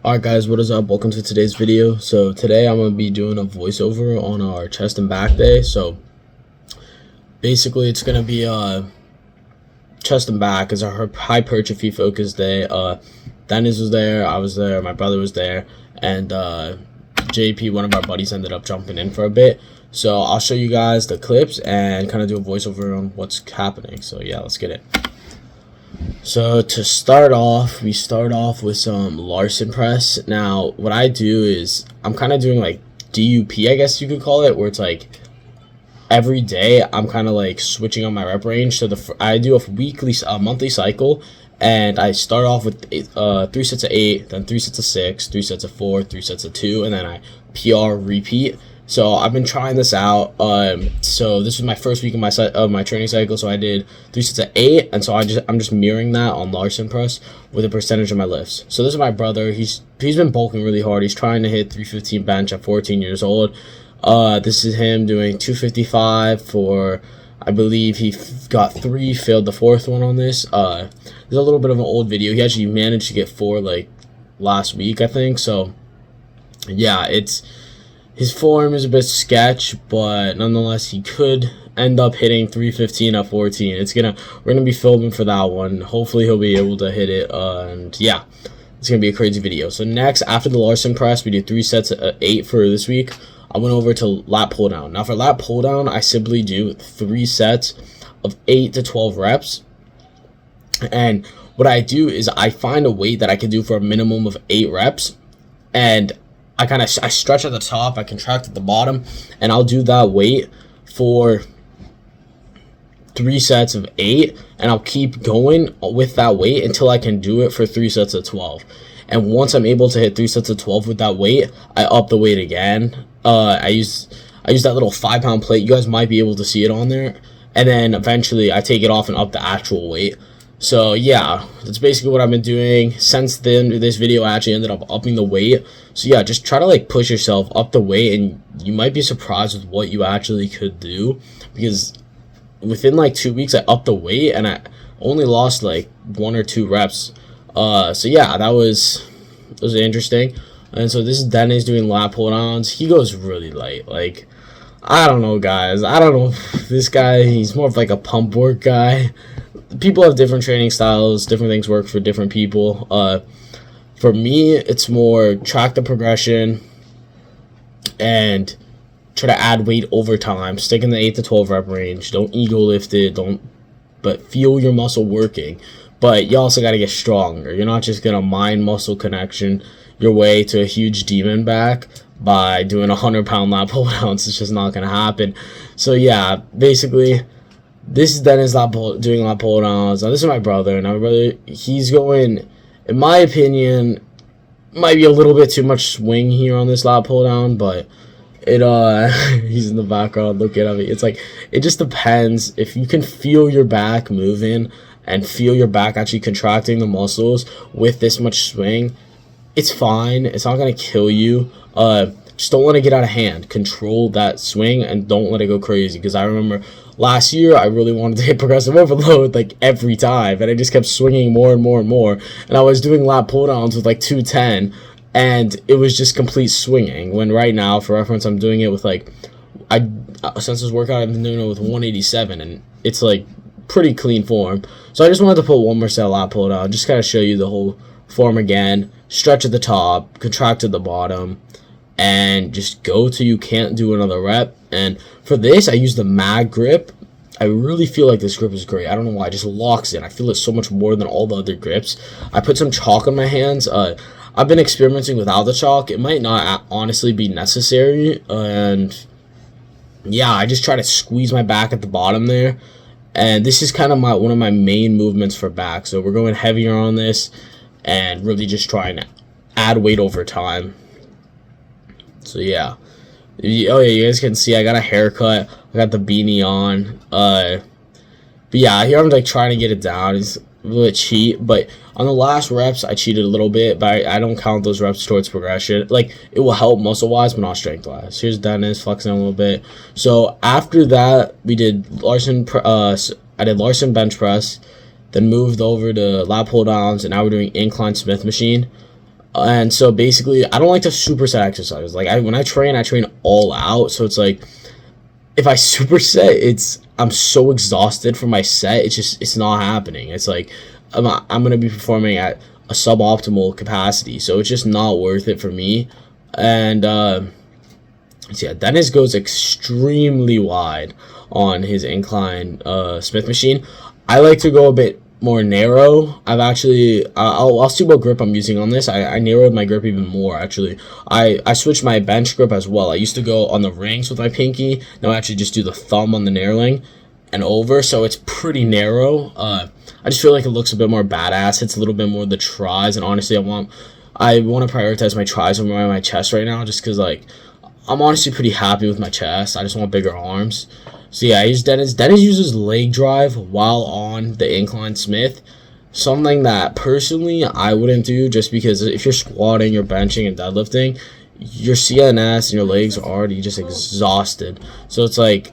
Alright guys, what is up? Welcome to today's video. So today I'm going to be doing a voiceover on our chest and back day. So basically it's going to be chest and back is our hypertrophy focus day. Dennis was there, I was there, my brother was there, and JP, one of our buddies, ended up jumping in for a bit. So I'll show you guys the clips and kind of do a voiceover on what's happening. So yeah, let's get it. So to start off, we start off with some Larson press. Now, what I do is I'm kind of doing like DUP, I guess you could call it, where it's like every day I'm kind of like switching on my rep range. So I do a monthly cycle, and I start off with 3 sets of 8, then 3 sets of 6, 3 sets of 4, 3 sets of 2, and then I PR repeat. So I've been trying this out. So this was my first week of my training cycle. So I did 3 sets of 8, and so I'm just mirroring that on Larson press with a percentage of my lifts. So this is my brother. He's been bulking really hard. He's trying to hit 315 bench at 14 years old. This is him doing 255 for, I believe he got 3, failed the 4th one on this. There's a little bit of an old video. He actually managed to get 4 like last week, I think. So yeah, his form is a bit sketch, but nonetheless, he could end up hitting 315 at 14. We're gonna be filming for that one. Hopefully, he'll be able to hit it. And yeah, it's gonna be a crazy video. So next, after the Larson press, we do 3 sets of 8 for this week. I went over to lat pull down. Now for lat pull down, I simply do 3 sets of 8 to 12 reps. And what I do is I find a weight that I can do for a minimum of 8 reps, and I stretch at the top, I contract at the bottom, and I'll do that weight for 3 sets of 8, and I'll keep going with that weight until I can do it for 3 sets of 12. And once I'm able to hit 3 sets of 12 with that weight, I up the weight again. I use that little 5-pound plate. You guys might be able to see it on there, and then eventually I take it off and up the actual weight. So yeah, that's basically what I've been doing since then. This video I actually ended up upping the weight. So yeah, just try to like push yourself up the weight, and you might be surprised with what you actually could do, because within like 2 weeks I upped the weight and I only lost like 1 or 2 reps. So yeah, that was interesting. And so this is Dennis doing lat pull downs. He goes really light. Like, I don't know, guys. I don't know. This guy, he's more of like a pump work guy. People have different training styles. Different things work for different people. For me, it's more track the progression and try to add weight over time. Stick in the 8 to 12 rep range. Don't ego lift it. But feel your muscle working. But you also got to get stronger. You're not just gonna mind muscle connection your way to a huge demon back by doing 100-pound lat pull downs. It's just not gonna happen. So yeah, basically, this is Dennis doing lat pull downs. Now this is my brother. Now my brother, he's going, in my opinion, might be a little bit too much swing here on this lat pull down, but he's in the background looking at me. It's like, it just depends. If you can feel your back moving and feel your back actually contracting the muscles with this much swing, it's fine. It's not gonna kill you. Just don't let it get out of hand. Control that swing and don't let it go crazy. Because I remember last year I really wanted to hit progressive overload like every time, and I just kept swinging more and more and more. And I was doing lat pull downs with like 210, and it was just complete swinging. When right now, for reference, I'm doing it with like since this workout I've been doing it with 187, and it's like pretty clean form. So I just wanted to put one more set of lat pull down, just kind of show you the whole form again. Stretch at the top, contract at the bottom, and just go till you can't do another rep. And for this, I use the mag grip. I really feel like this grip is great. I don't know why, it just locks in. I feel it so much more than all the other grips. I put some chalk on my hands. I've been experimenting without the chalk. It might not honestly be necessary. And yeah, I just try to squeeze my back at the bottom there. And this is kind of one of my main movements for back. So we're going heavier on this and really just trying to add weight over time. So yeah. Oh yeah, you guys can see I got a haircut. I got the beanie on. But yeah, here I'm like trying to get it down. It's a little cheat, but on the last reps I cheated a little bit, but I don't count those reps towards progression. Like, it will help muscle wise, but not strength wise. Here's Dennis flexing a little bit. So after that, we did Larson. I did Larson bench press, then moved over to lat pull downs, and now we're doing incline Smith machine. And so basically, I don't like to superset exercises. Like when I train all out. So it's like if I superset, I'm so exhausted from my set. It's not happening. It's like I'm gonna be performing at a suboptimal capacity. So it's just not worth it for me. And so yeah, Dennis goes extremely wide on his incline Smith machine. I like to go a bit more narrow. I'll see what grip I'm using on this. I narrowed my grip even more, actually. I switched my bench grip as well. I used to go on the rings with my pinky. Now I actually just do the thumb on the knurling and over, so it's pretty narrow. I just feel like it looks a bit more badass. It's a little bit more the tries, and honestly, I want to prioritize my tries over my chest right now, just because like I'm honestly pretty happy with my chest. I just want bigger arms. So yeah, I use Dennis. Dennis uses leg drive while on the incline Smith. Something that personally I wouldn't do, just because if you're squatting, you're benching, and deadlifting, your CNS and your legs are already just exhausted. So it's like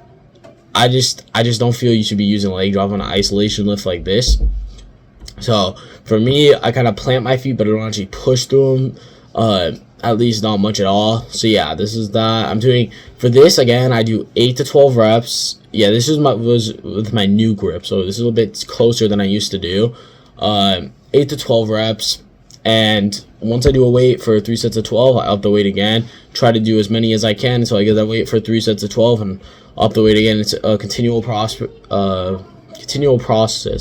I just don't feel you should be using leg drive on an isolation lift like this. So for me, I kind of plant my feet, but I don't actually push through them. At least not much at all. So yeah, this is that. I'm doing for this again. I do 8 to 12 reps. Yeah, this was with my new grip, so this is a bit closer than I used to do. 8 to 12 reps, and once I do a weight for 3 sets of 12, I up the weight again. Try to do as many as I can until I get that weight for 3 sets of 12, and up the weight again. It's a continual process.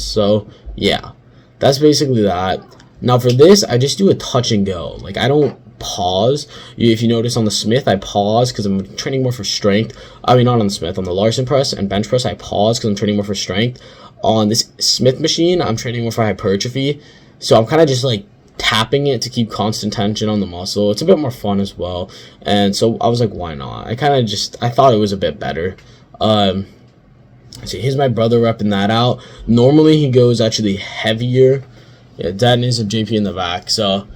So yeah, that's basically that. Now for this, I just do a touch and go. Like I don't pause. If you notice on the Smith, I pause because I'm training more for strength. I mean, not on the Smith, on the Larson press and bench press, I pause because I'm training more for strength. On this Smith machine, I'm training more for hypertrophy. So I'm kind of just like tapping it to keep constant tension on the muscle. It's a bit more fun as well. And so I was like, why not? I thought it was a bit better. So here's my brother repping that out. Normally he goes actually heavier. Yeah, Dennis and JP in the back. So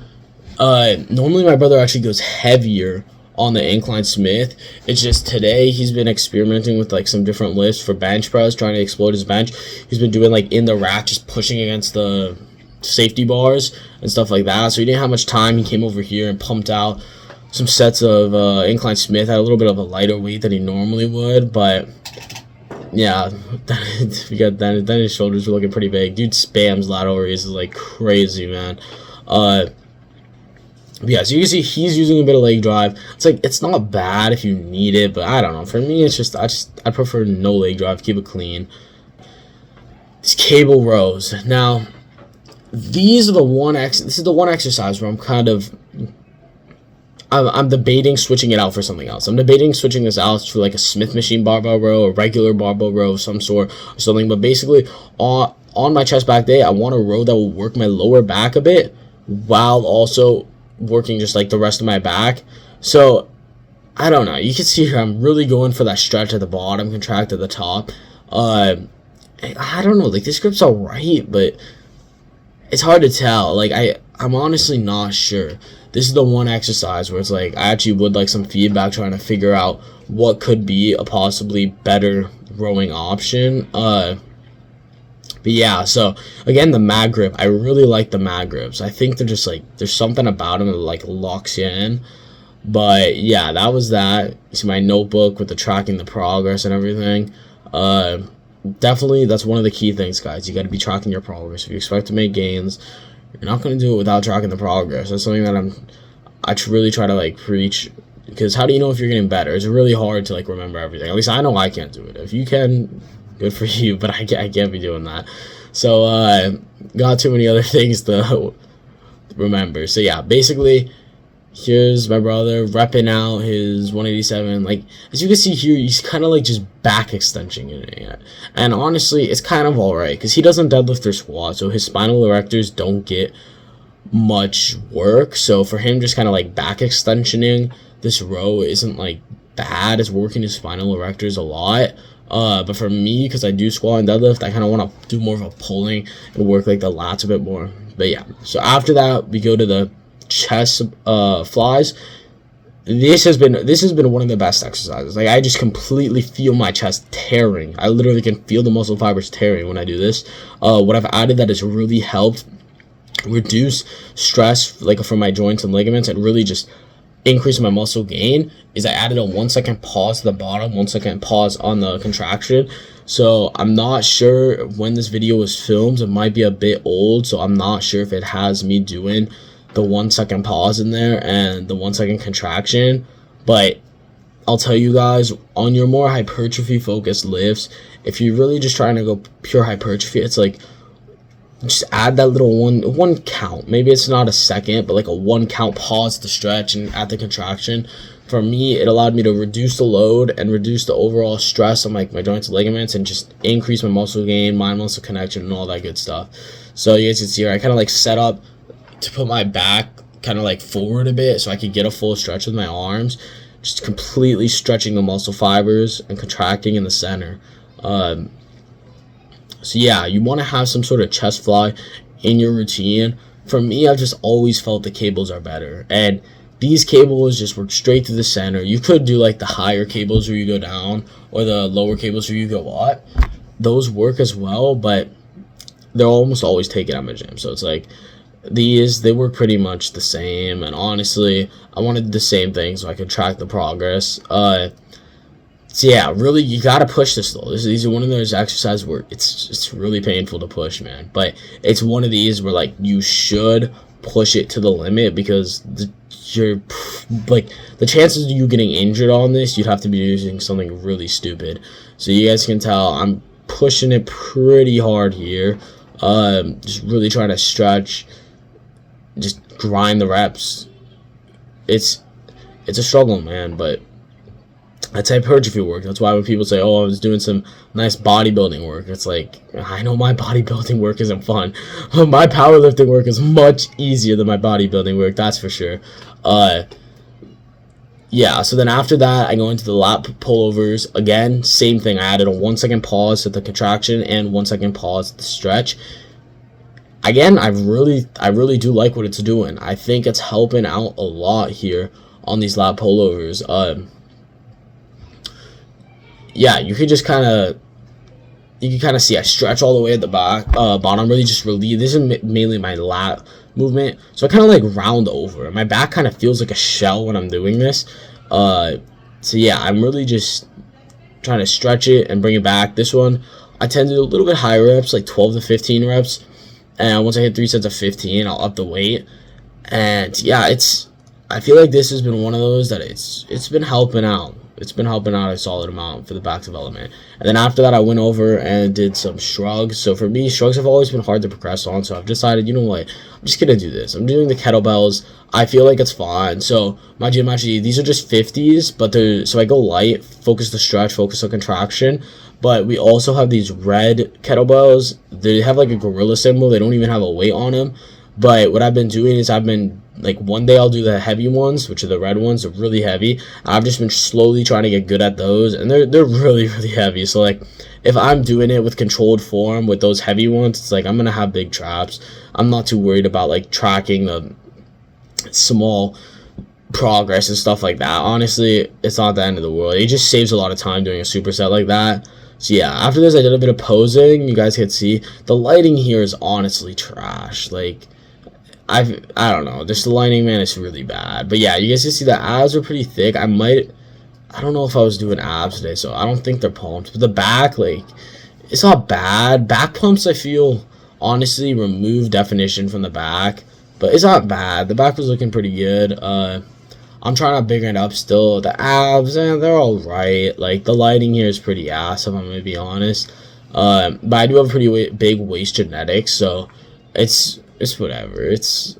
normally my brother actually goes heavier on the incline Smith. It's just today he's been experimenting with like some different lifts for bench press, trying to explode his bench. He's been doing like in the rack, just pushing against the safety bars and stuff like that. So he didn't have much time. He came over here and pumped out some sets of incline Smith at a little bit of a lighter weight than he normally would. But yeah, we got then his shoulders were looking pretty big. Dude spams lateral raises like crazy, man. Yeah, so you can see he's using a bit of leg drive. It's like it's not bad if you need it, but I don't know. For me, it's just I prefer no leg drive, keep it clean. These cable rows. Now, this is the one exercise where I'm debating switching it out for something else. I'm debating switching this out for like a Smith machine barbell row, a regular barbell row of some sort or something. But basically, on my chest back day, I want a row that will work my lower back a bit while also working just like the rest of my back. So I don't know, you can see here I'm really going for that stretch at the bottom, contract at the top. I don't know, like this grip's alright, but it's hard to tell. Like I'm honestly not sure. This is the one exercise where it's like I actually would like some feedback, trying to figure out what could be a possibly better rowing option. But yeah, so again, the mag grip, I really like the mag grips. I think they're just like, there's something about them that like locks you in. But yeah, that was that. You see my notebook with the tracking the progress and everything. Definitely, that's one of the key things, guys. You got to be tracking your progress. If you expect to make gains, you're not going to do it without tracking the progress. That's something that I really try to like preach. Because how do you know if you're getting better? It's really hard to like remember everything. At least I know I can't do it. If you can, good for you, but I can't be doing that. So got too many other things to remember. So yeah, basically here's my brother repping out his 187. Like as you can see here, he's kind of like just back extension in it. And honestly, it's kind of alright because he doesn't deadlift or squat, so his spinal erectors don't get much work. So for him, just kind of like back extensioning this row isn't like bad. It's working his spinal erectors a lot. But for me, because I do squat and deadlift, I kind of want to do more of a pulling and work like the lats a bit more. But yeah, so after that, we go to the chest flies. This has been one of the best exercises. Like I just completely feel my chest tearing. I literally can feel the muscle fibers tearing when I do this. What I've added that has really helped reduce stress like from my joints and ligaments and really just increase my muscle gain is I added a 1 second pause at the bottom, 1 second pause on the contraction. So I'm not sure when this video was filmed. It might be a bit old, so I'm not sure if it has me doing the 1 second pause in there and the 1 second contraction. But I'll tell you guys, on your more hypertrophy focused lifts, if you're really just trying to go pure hypertrophy, it's like just add that little one count. Maybe it's not a second, but like a 1 count pause to stretch and add the contraction. For me, it allowed me to reduce the load and reduce the overall stress on like my joints and ligaments and just increase my muscle gain, mind muscle connection, and all that good stuff. So you guys can see here, I kind of like set up to put my back kind of like forward a bit so I could get a full stretch with my arms, just completely stretching the muscle fibers and contracting in the center. So yeah, you want to have some sort of chest fly in your routine. For me, I've just always felt the cables are better, and these cables just work straight to the center. You could do like the higher cables where you go down or the lower cables where you go up. Those work as well, but they're almost always taken at my gym. So it's like they work pretty much the same, and honestly, I wanted the same thing so I could track the progress. So yeah, really, you gotta push this though. These are one of those exercises where it's really painful to push, man. But it's one of these where like you should push it to the limit, because you're like the chances of you getting injured on this, you'd have to be using something really stupid. So you guys can tell I'm pushing it pretty hard here. Just really trying to stretch, just grind the reps. It's a struggle, man, but that's hypertrophy work. That's why when people say, oh, I was doing some nice bodybuilding work, it's like, I know my bodybuilding work isn't fun. My powerlifting work is much easier than my bodybuilding work, that's for sure. Yeah, so then after that, I go into the lat pullovers. Again, same thing. I added a 1 second pause at the contraction and 1 second pause at the stretch. Again, I really do like what it's doing. I think it's helping out a lot here on these lat pullovers. Yeah, you can kind of see I stretch all the way at the back, bottom, really just relieve. This is mainly my lat movement, so I kind of like round over. My back kind of feels like a shell when I'm doing this. So yeah, I'm really just trying to stretch it and bring it back. This one, I tend to do a little bit higher reps, like 12 to 15 reps, and once I hit 3 sets of 15, I'll up the weight. And yeah, I feel like this has been one of those that it's been helping out. It's been helping out a solid amount for the back development. And then after that, I went over and did some shrugs. So for me, shrugs have always been hard to progress on. So I've decided, you know what, I'm just going to do this. I'm doing the kettlebells. I feel like it's fine. So my gym actually, these are just 50s, but so I go light, focus the stretch, focus on contraction. But we also have these red kettlebells. They have like a gorilla symbol. They don't even have a weight on them. But what I've been doing is like one day I'll do the heavy ones, which are the red ones. They're really heavy. I've just been slowly trying to get good at those, and they're really, really heavy. So like if I'm doing it with controlled form with those heavy ones, it's like I'm gonna have big traps. I'm not too worried about like tracking the small progress and stuff like that. Honestly, it's not the end of the world. It just saves a lot of time doing a superset like that. So yeah, after this I did a bit of posing. You guys can see the lighting here is honestly trash. Like I don't know, just the lighting, man, is really bad. But yeah, you guys can see the abs are pretty thick. I don't know if I was doing abs today, so I don't think they're pumped. But the back, like, it's not bad. Back pumps, I feel, honestly, remove definition from the back. But it's not bad. The back was looking pretty good. I'm trying to bigger it up still. The abs, they're alright. Like, the lighting here is pretty ass, if I'm going to be honest. But I do have pretty big waist genetics, so it's whatever.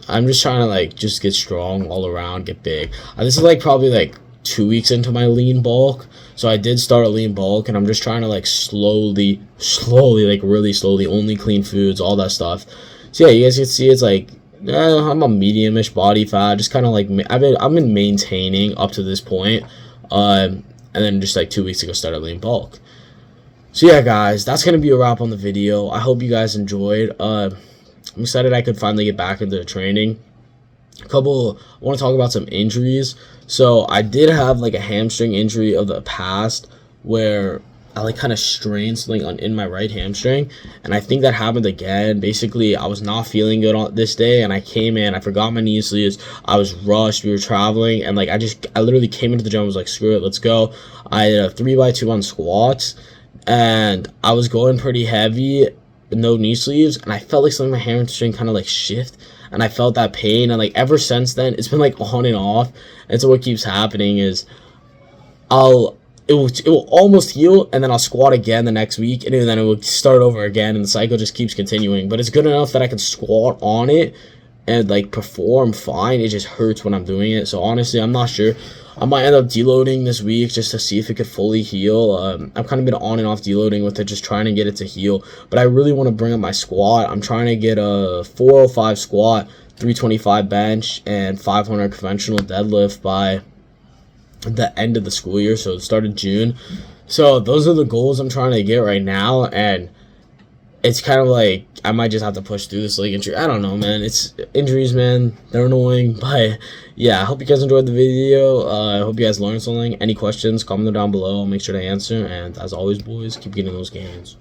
I'm just trying to like just get strong all around, get big. This is like probably like 2 weeks into my lean bulk, so I did start a lean bulk, and I'm just trying to like slowly, like really slowly, only clean foods, all that stuff. So yeah, you guys can see it's like I'm a medium-ish body fat, just kind of like I've been maintaining up to this point, and then just like 2 weeks ago started lean bulk. So yeah, guys, that's gonna be a wrap on the video. I hope you guys enjoyed. I'm excited I could finally get back into training. I want to talk about some injuries. So I did have like a hamstring injury of the past where I like kind of strained something in my right hamstring, and I think that happened again. Basically, I was not feeling good on this day, and I came in, I forgot my knee sleeves, I was rushed, we were traveling, and like I literally came into the gym, I was like, screw it, let's go. I did a 3x2 on squats, and I was going pretty heavy, no knee sleeves, and I felt like something in my hamstring kind of like shift, and I felt that pain, and like ever since then, it's been like on and off. And so what keeps happening is I'll it will almost heal, and then I'll squat again the next week, and then it will start over again, and the cycle just keeps continuing. But it's good enough that I can squat on it and like perform fine. It just hurts when I'm doing it. So honestly, I'm not sure. I might end up deloading this week just to see if it could fully heal. I've kind of been on and off deloading with it, just trying to get it to heal. But I really want to bring up my squat. I'm trying to get a 405 squat, 325 bench, and 500 conventional deadlift by the end of the school year, so the start of June. So those are the goals I'm trying to get right now, and it's kind of like I might just have to push through this leg injury. I don't know, man. It's injuries, man. They're annoying, but yeah, I hope you guys enjoyed the video. I hope you guys learned something. Any questions, comment them down below. I'll make sure to answer, and as always, boys, keep getting those gains.